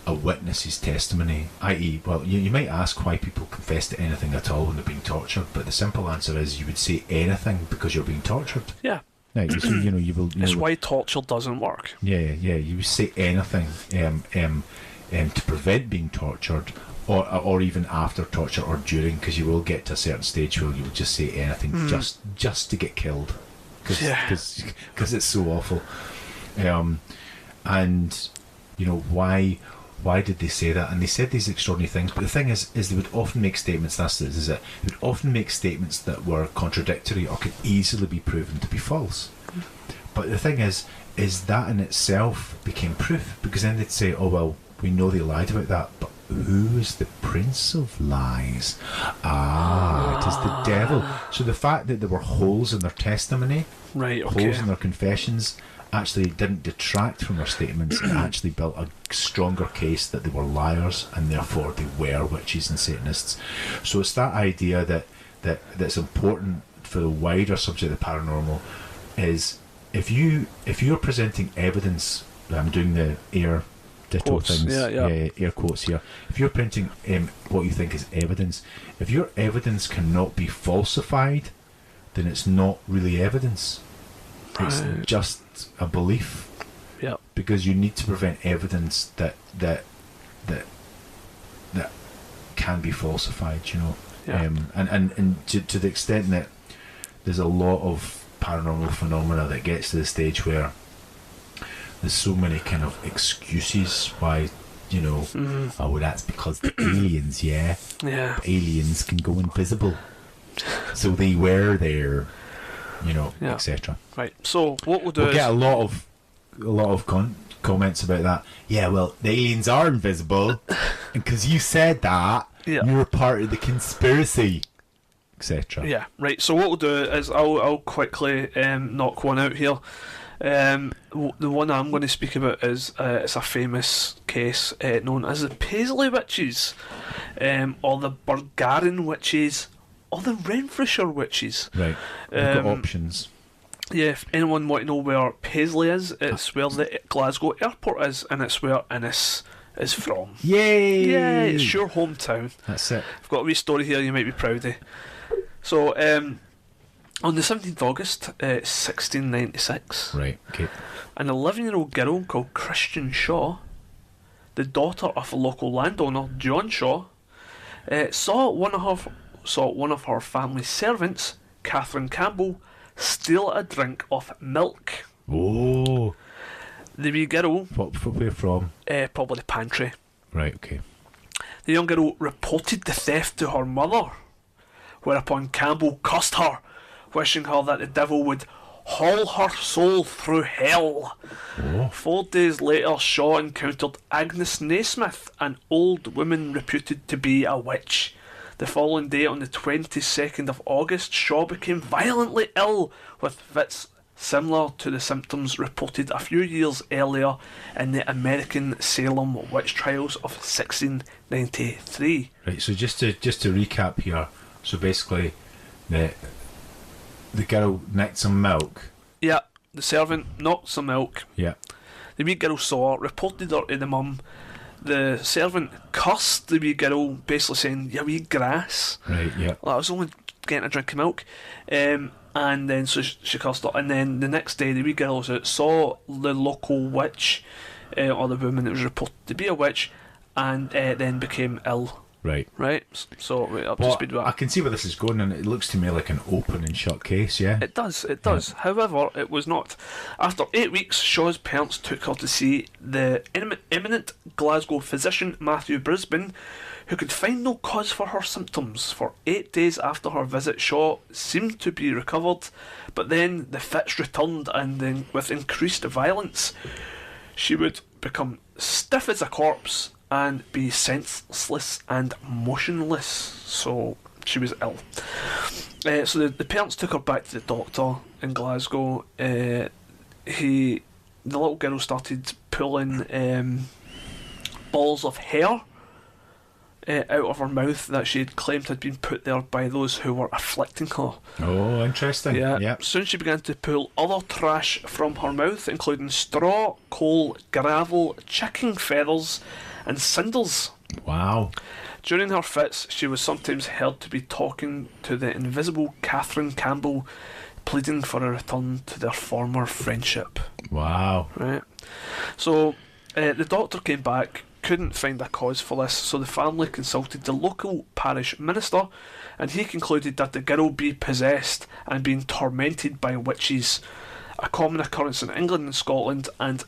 a witness's testimony, i.e., well, you might ask why people confess to anything at all when they're being tortured, but the simple answer is you would say anything because you're being tortured. Yeah. Now, you will. It's why torture doesn't work. Yeah. You would say anything to prevent being tortured, or even after torture or during, because you will get to a certain stage where you will just say anything just to get killed, because it's so awful. And why did they say that? And they said these extraordinary things, but the thing is they would often make statements. They would often make statements that were contradictory or could easily be proven to be false. But the thing is that in itself became proof, because then they'd say, oh well, we know they lied about that, but who is the prince of lies? It is the devil. So the fact that there were holes in their testimony, holes in their confessions, actually didn't detract from their statements. It actually built a stronger case that they were liars, and therefore they were witches and Satanists. So it's that idea that's important for the wider subject of the paranormal, is if you're presenting evidence. I'm doing the air ditto quotes. things. Yeah. Air quotes here. If you're printing what you think is evidence, if your evidence cannot be falsified, then it's not really evidence. It's Right. just a belief. Yeah. Because you need to prevent evidence that can be falsified, you know. Yeah. And to the extent that there's a lot of paranormal phenomena that gets to the stage where there's so many kind of excuses why, you know, oh, well, that's because the aliens, yeah. Aliens can go invisible, so they were there, you know, etc. Right. So what we'll do We'll is get a lot of comments about that. Yeah, well, the aliens are invisible, and because you said that, you were part of the conspiracy, etc. Yeah, right. So what we'll do is I'll quickly knock one out here. The one I'm going to speak about is it's a famous case known as the Paisley witches, or the Bulgarian witches, or the Renfrewshire witches. Right. We've got options. Yeah, if anyone want to know where Paisley is, it's where the Glasgow airport is, and it's where Innes is from. Yay! Yeah, it's your hometown. That's it. I've got a wee story here you might be proud of. So, on the 17th of August, 1696, Right, okay. an 11-year-old girl called Christian Shaw, the daughter of a local landowner, John Shaw, saw one of her family servants, Catherine Campbell, steal a drink of milk. Oh. The wee girl, Where from? probably the pantry. Right, okay. The young girl reported the theft to her mother, whereupon Campbell cursed her, wishing her that the devil would haul her soul through hell. Oh. 4 days later, Shaw encountered Agnes Naismith, an old woman reputed to be a witch. The following day, on the 22nd of August, Shaw became violently ill with fits similar to the symptoms reported a few years earlier in the American Salem witch trials of 1693. Right, so just to recap here, so basically the girl nicked some milk. Yeah, the servant knocked some milk. Yeah. The wee girl saw her, reported her to the mum. The servant cursed the wee girl, basically saying, "You wee grass." Right, yeah. Well, I was only getting a drink of milk. And then so she cursed her. And then the next day, the wee girl was out, saw the local witch, or the woman that was reported to be a witch, and then became ill. Right. Right? So, up to speed with I that. can see where this is going, and it looks to me like an open and shut case, yeah? It does. However, it was not. After 8 weeks, Shaw's parents took her to see the eminent Glasgow physician Matthew Brisbane, who could find no cause for her symptoms. For 8 days after her visit, Shaw seemed to be recovered, but then the fits returned, and then with increased violence, she would become stiff as a corpse and be senseless and motionless. So she was ill. So the parents took her back to the doctor in Glasgow. The little girl started pulling balls of hair out of her mouth that she had claimed had been put there by those who were afflicting her. Oh, interesting. Yeah. Yep. Soon she began to pull other trash from her mouth, including straw, coal, gravel, chicken feathers, and cinders. Wow. During her fits, she was sometimes heard to be talking to the invisible Catherine Campbell, pleading for a return to their former friendship. Wow. Right. So the doctor came back, couldn't find a cause for this, so the family consulted the local parish minister, and he concluded that the girl be possessed and being tormented by witches, a common occurrence in England and Scotland, and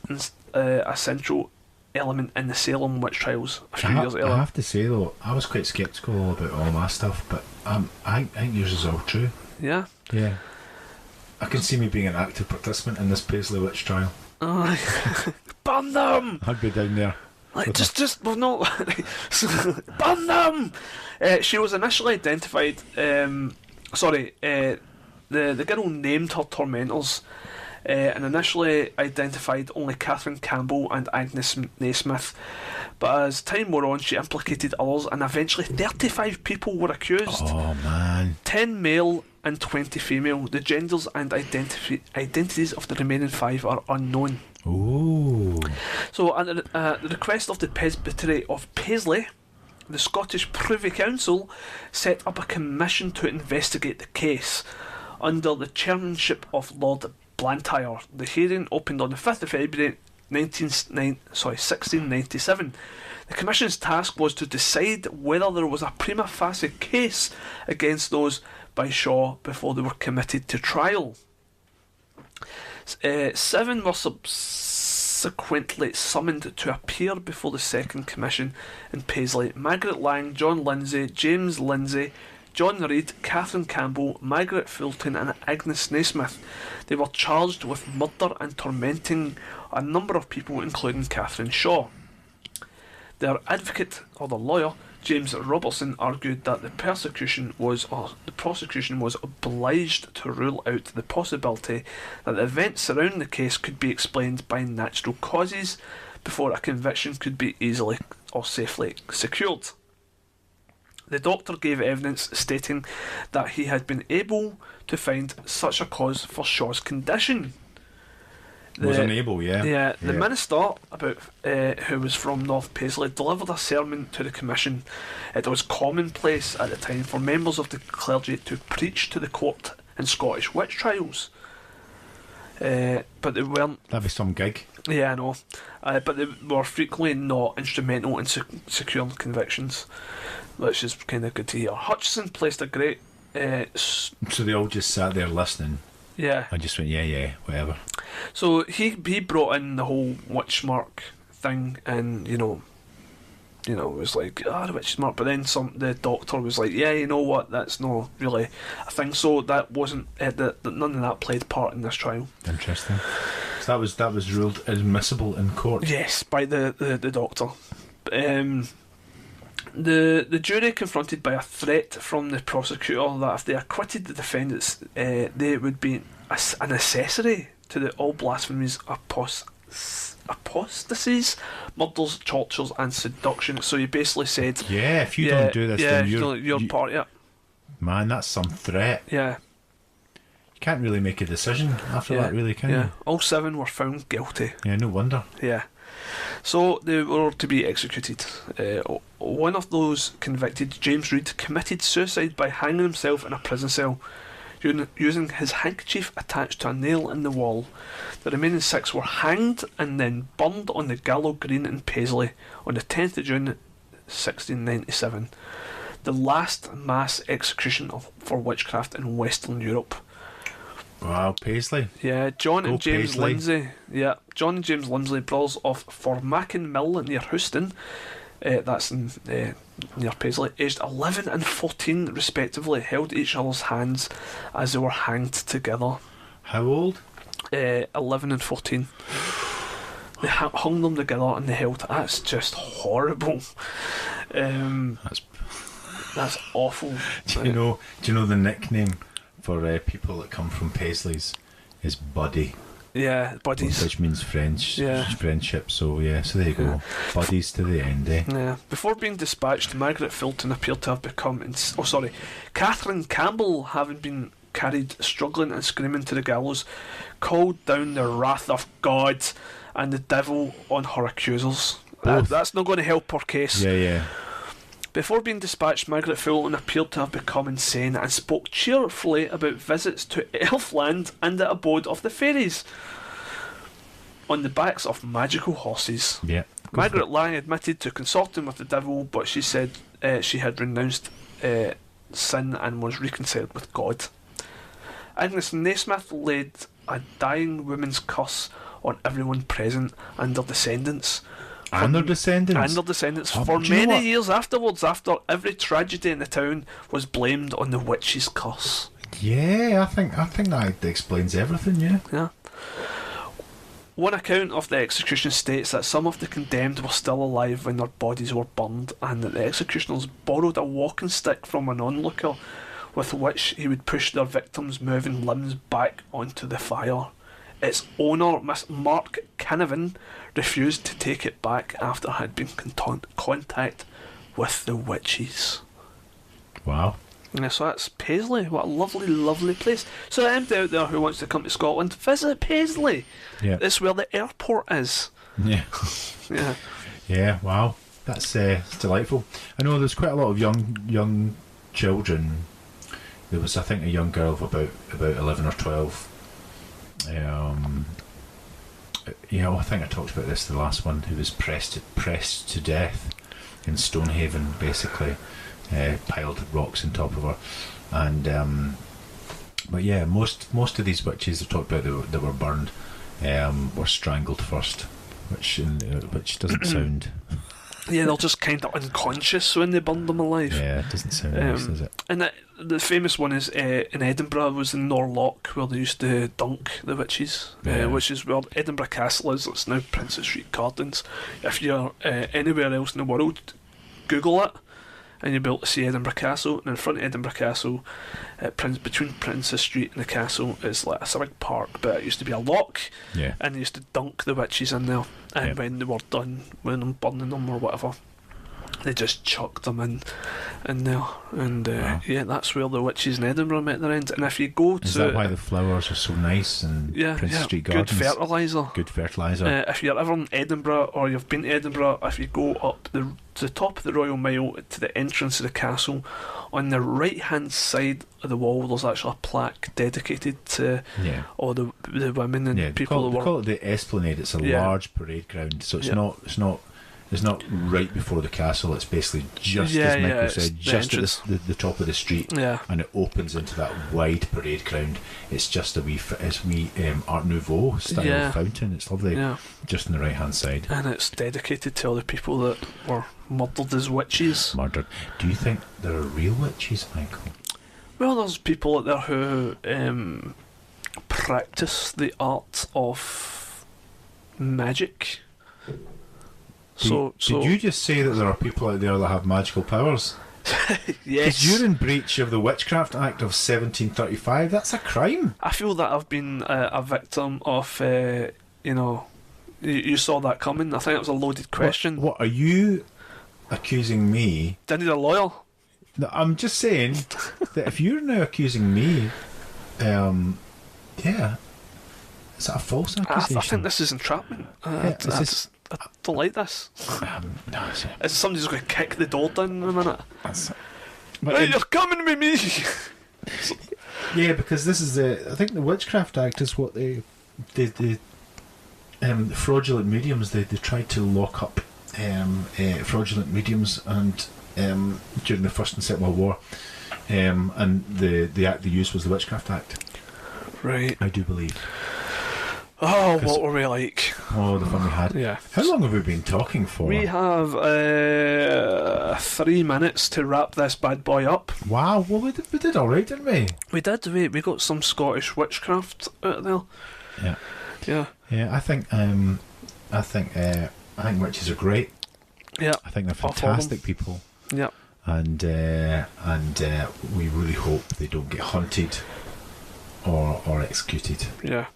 a central element in the Salem witch trials a few years earlier. I have to say though, I was quite sceptical about all my stuff, but I think yours is all true. Yeah. Yeah. I can see me being an active participant in this Paisley witch trial. Burn them! I'd be down there. Like, well, no. Burn them! She was initially identified. The girl named her tormentors, and initially identified only Catherine Campbell and Agnes Naismith. But as time wore on, she implicated others, and eventually 35 people were accused. Oh man! 10 male and 20 female. The genders and identities of the remaining 5 are unknown. Ooh. So, at the request of the Presbytery of Paisley, the Scottish Privy Council set up a commission to investigate the case under the chairmanship of Lord Blantyre. The hearing opened on the 5th of February 1697. The Commission's task was to decide whether there was a prima facie case against those by Shaw before they were committed to trial. 7 were subsequently summoned to appear before the Second Commission in Paisley: Margaret Lang, John Lindsay, James Lindsay, John Reid, Catherine Campbell, Margaret Fulton and Agnes Naismith. They were charged with murder and tormenting a number of people, including Catherine Shaw. Their advocate, or the lawyer, James Robertson, argued that the prosecution was obliged to rule out the possibility that the events surrounding the case could be explained by natural causes before a conviction could be easily or safely secured. The doctor gave evidence stating that he had been able to find such a cause for Shaw's condition. The minister, who was from North Paisley, delivered a sermon to the Commission. It was commonplace at the time for members of the clergy to preach to the court in Scottish witch trials. But they weren't... That'd be some gig. Yeah, I know. But they were frequently not instrumental in securing convictions, which is kind of good to hear. Hutchison placed a great... So they all just sat there listening. Yeah. I just went, yeah, whatever. So he brought in the whole witch mark thing, and it was like, the witch mark. But then the doctor was like, yeah, you know what, that's not really a thing. So that wasn't none of that played part in this trial. Interesting. So that was ruled admissible in court. Yes, by the doctor. The jury, confronted by a threat from the prosecutor that if they acquitted the defendants, they would be an accessory to all blasphemies, apostasies, murders, tortures and seduction. So he basically said, yeah, if you don't do this, then you're part of it. Man, that's some threat. Yeah. You can't really make a decision after that, really, can you? All 7 were found guilty. Yeah, no wonder. Yeah. So they were to be executed. One of those convicted, James Reid, committed suicide by hanging himself in a prison cell using his handkerchief attached to a nail in the wall. The remaining 6 were hanged and then burned on the Gallows Green in Paisley on the 10th of June 1697. The last mass execution for witchcraft in Western Europe. Wow, Paisley. Yeah, John and James Paisley. Lindsay. Yeah, John and James Lindsay, brothers of Formacken Mill near Houston. That's in near Paisley. Aged 11 and 14 respectively, held each other's hands as they were hanged together. How old? 11 and 14. They hung them together and they held. That's just horrible. That's awful. Do you know the nickname for people that come from Paisley's is Buddy? Yeah, buddies. Which means friendship. So so there you go. Yeah. Buddies to the end, eh? Yeah. Before being dispatched, Margaret Fulton appeared to have become... Catherine Campbell, having been carried struggling and screaming to the gallows, called down the wrath of God and the devil on her accusers. That's not going to help her case. Yeah. Before being dispatched, Margaret Fulton appeared to have become insane and spoke cheerfully about visits to Elfland and the abode of the fairies on the backs of magical horses. Yeah. Margaret Lang admitted to consorting with the devil, but she said she had renounced sin and was reconciled with God. Agnes Naismith laid a dying woman's curse on everyone present and their descendants. And their descendants? For many years afterwards, after every tragedy in the town was blamed on the witch's curse. Yeah, I think that explains everything, Yeah. One account of the execution states that some of the condemned were still alive when their bodies were burned, and that the executioners borrowed a walking stick from an onlooker with which he would push their victims' moving limbs back onto the fire. Its owner, Miss Mark Canavan, refused to take it back after had been contact with the witches. Wow. Yeah, so that's Paisley. What a lovely, lovely place. So anybody out there who wants to come to Scotland, visit Paisley. Yeah. It's where the airport is. Yeah. Yeah. Yeah, wow. That's delightful. I know there's quite a lot of young children. There was, I think, a young girl of about 11 or 12. I think I talked about this the last one, who was pressed to death in Stonehaven, basically. Piled rocks on top of her. And but yeah, most of these witches I've talked about that were burned were strangled first, which doesn't sound. Yeah, they're just kind of unconscious when they burned them alive. Yeah, it doesn't sound nice, does it? And the famous one is in Edinburgh, was in Norloch, where they used to dunk the witches, which is where Edinburgh Castle is. It's now Princess Street Gardens. If you're anywhere else in the world, Google it, and you'll be able to see Edinburgh Castle. And in front of Edinburgh Castle, between Princess Street and the castle, is like a civic park, but it used to be a lock, and they used to dunk the witches in there. And when they were done, when them burning them or whatever, they just chucked them in there. And yeah, that's where the witches in Edinburgh met their ends. And if you go to... Is that why the flowers are so nice and Princess Street Gardens? Good fertiliser. Good fertiliser. If you're ever in Edinburgh, or you've been to Edinburgh, if you go up to the top of the Royal Mile to the entrance of the castle, on the right hand side of the wall there's actually a plaque dedicated to all the women and people they call it the Esplanade. It's a large parade ground, so it's not right before the castle. It's basically just as Michael said, just at the top of the street, and it opens into that wide parade ground. It's just a wee Art Nouveau style fountain. It's lovely, just on the right hand side, and it's dedicated to all the people that were murdered as witches. Murdered. Do you think there are real witches, Michael? Well, there's people out there who practice the art of magic. Did you just say that there are people out there that have magical powers? Yes. Because you're in breach of the Witchcraft Act of 1735. That's a crime. I feel that I've been a victim of, you saw that coming. I think it was a loaded question. What are you accusing me? Do I need a lawyer? No, I'm just saying that if you're now accusing me, is that a false accusation? I think this is entrapment. I don't like this. No, is somebody's going to kick the door down in a minute? Hey, you're coming with me! Yeah, because this is I think the Witchcraft Act is what the fraudulent mediums, they tried to lock up fraudulent mediums and during the First and Second World War, and the act they used was the Witchcraft Act. Right. I do believe. Oh, what were we like? Oh, the fun we had. Yeah. How long have we been talking for? We have 3 minutes to wrap this bad boy up. Wow, well we did alright, didn't we? We did. We got some Scottish witchcraft out there. Yeah. Yeah. Yeah, I think witches are great. Yeah. I think they're fantastic people. Yeah. And we really hope they don't get hunted or executed. Yeah.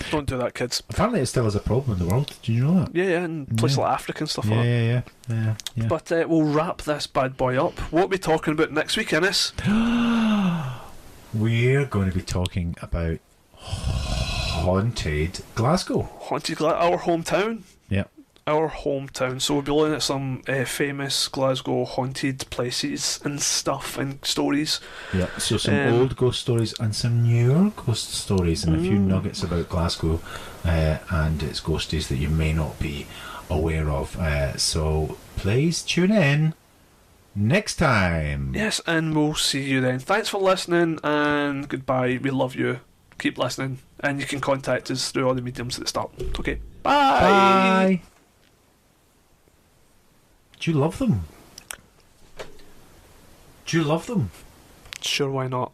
Don't do that, kids. Apparently it still is a problem in the world. Do you know that? Yeah, in places like Africa and stuff like that. Yeah. But we'll wrap this bad boy up. What are we talking about next week, Ennis? We're going to be talking about haunted Glasgow. Our hometown. Yeah. Our hometown. So we'll be looking at some famous Glasgow haunted places and stuff and stories. Yeah, so some old ghost stories and some newer ghost stories and a few nuggets about Glasgow and its ghosties that you may not be aware of. So please tune in next time. Yes, and we'll see you then. Thanks for listening and goodbye. We love you. Keep listening. And you can contact us through all the mediums at the start. Okay. Bye. Bye. Do you love them? Do you love them? Sure, why not?